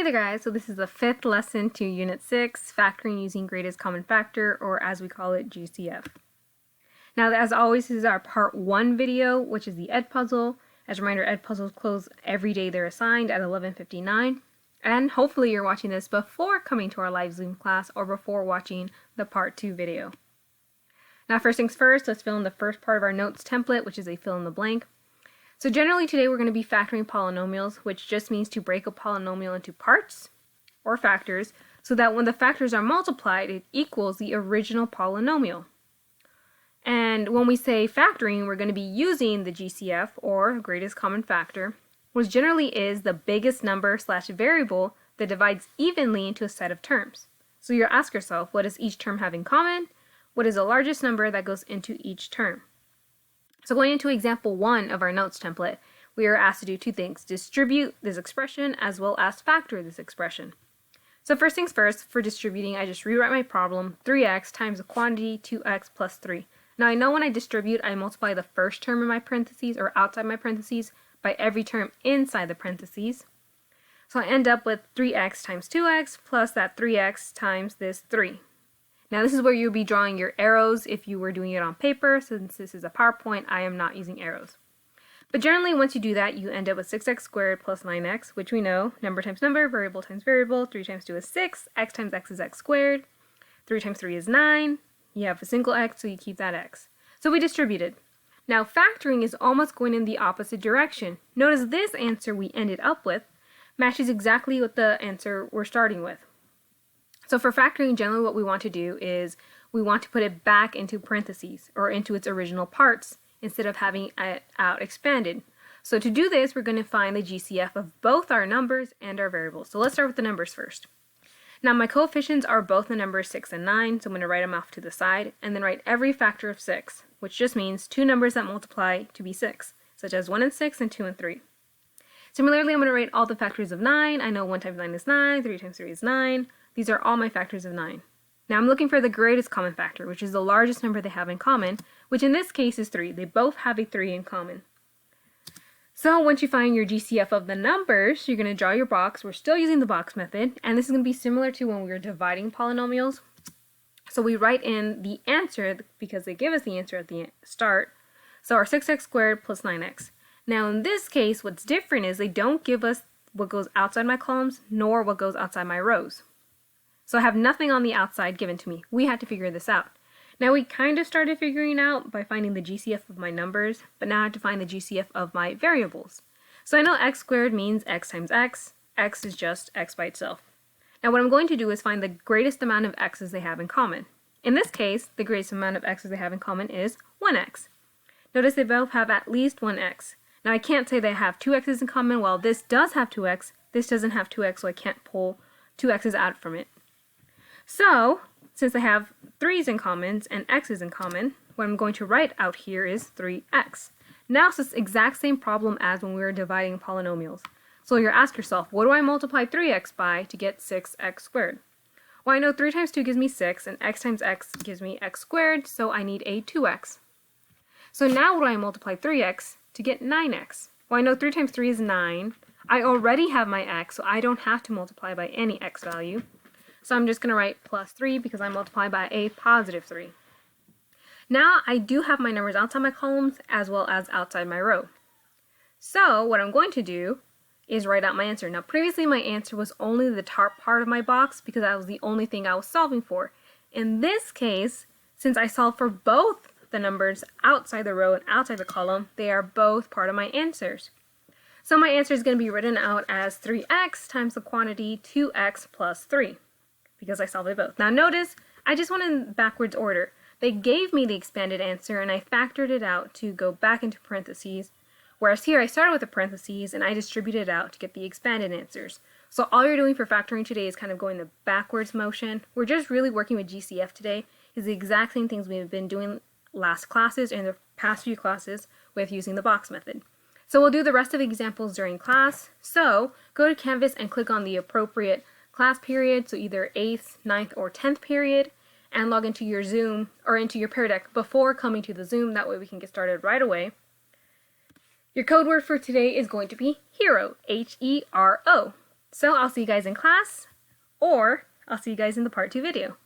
there guys, so this is the 5th lesson to Unit 6, Factoring Using Greatest Common Factor, or as we call it, GCF. Now as always, this is our Part 1 video, which is the Ed Puzzle. As a reminder, Ed Puzzles close every day they're assigned at 11:59, and hopefully you're watching this before coming to our live Zoom class or before watching the Part 2 video. Now first things first, let's fill in the first part of our notes template, which is a fill in the blank. So generally today we're going to be factoring polynomials, which just means to break a polynomial into parts or factors so that when the factors are multiplied, it equals the original polynomial. And when we say factoring, we're going to be using the GCF, or greatest common factor, which generally is the biggest number / variable that divides evenly into a set of terms. So you ask yourself, what does each term have in common? What is the largest number that goes into each term? So going into example 1 of our notes template, we are asked to do two things: distribute this expression as well as factor this expression. So first things first, for distributing, I just rewrite my problem: 3x times the quantity 2x plus 3. Now I know when I distribute, I multiply the first term in my parentheses or outside my parentheses by every term inside the parentheses. So I end up with 3x times 2x plus that 3x times this 3. Now this is where you'll be drawing your arrows if you were doing it on paper. Since this is a PowerPoint, I am not using arrows. But generally, once you do that, you end up with 6x squared plus 9x, which we know, number times number, variable times variable, 3 times 2 is 6, x times x is x squared, 3 times 3 is 9, you have a single x, so you keep that x. So we distributed. Now factoring is almost going in the opposite direction. Notice this answer we ended up with matches exactly with the answer we're starting with. So for factoring, generally what we want to do is we want to put it back into parentheses or into its original parts instead of having it out expanded. So to do this, we're going to find the GCF of both our numbers and our variables. So let's start with the numbers first. Now my coefficients are both the numbers 6 and 9, so I'm going to write them off to the side and then write every factor of 6, which just means two numbers that multiply to be 6, such as 1 and 6 and 2 and 3. Similarly, I'm going to write all the factors of 9. I know 1 times 9 is 9, 3 times 3 is 9. These are all my factors of 9. Now I'm looking for the greatest common factor, which is the largest number they have in common, which in this case is 3. They both have a 3 in common. So once you find your GCF of the numbers, you're going to draw your box. We're still using the box method, and this is going to be similar to when we were dividing polynomials. So we write in the answer, because they give us the answer at the start. So our 6x squared plus 9x. Now in this case, what's different is they don't give us what goes outside my columns, nor what goes outside my rows. So I have nothing on the outside given to me. We had to figure this out. Now we kind of started figuring out by finding the GCF of my numbers, but now I have to find the GCF of my variables. So I know x squared means x times x. X is just x by itself. Now what I'm going to do is find the greatest amount of x's they have in common. In this case, the greatest amount of x's they have in common is 1x. Notice they both have at least 1x. Now I can't say they have 2 x's in common. While this does have 2x, this doesn't have 2x, so I can't pull 2 x's out from it. So, since they have 3's in common and x's in common, what I'm going to write out here is 3x. Now it's the exact same problem as when we were dividing polynomials. So you ask yourself, what do I multiply 3x by to get 6x squared? Well, I know 3 times 2 gives me 6, and x times x gives me x squared, so I need a 2x. So now what do I multiply 3x to get 9x? Well, I know 3 times 3 is 9. I already have my x, so I don't have to multiply by any x value. So I'm just going to write plus 3 because I multiply by a positive 3. Now I do have my numbers outside my columns as well as outside my row. So what I'm going to do is write out my answer. Now previously my answer was only the top part of my box because that was the only thing I was solving for. In this case, since I solved for both the numbers outside the row and outside the column, they are both part of my answers. So my answer is going to be written out as 3x times the quantity 2x plus 3. Because I solved it both. Now notice, I just went in backwards order. They gave me the expanded answer and I factored it out to go back into parentheses, whereas here I started with the parentheses and I distributed it out to get the expanded answers. So all you're doing for factoring today is kind of going the backwards motion. We're just really working with GCF today. It's the exact same things we've been doing last classes and the past few classes with using the box method. So we'll do the rest of the examples during class. So go to Canvas and click on the appropriate class period, so either 8th, 9th, or 10th period, and log into your Zoom or into your Pear Deck before coming to the Zoom. That way we can get started right away. Your code word for today is going to be hero, H-E-R-O. So I'll see you guys in class, or I'll see you guys in the part 2 video.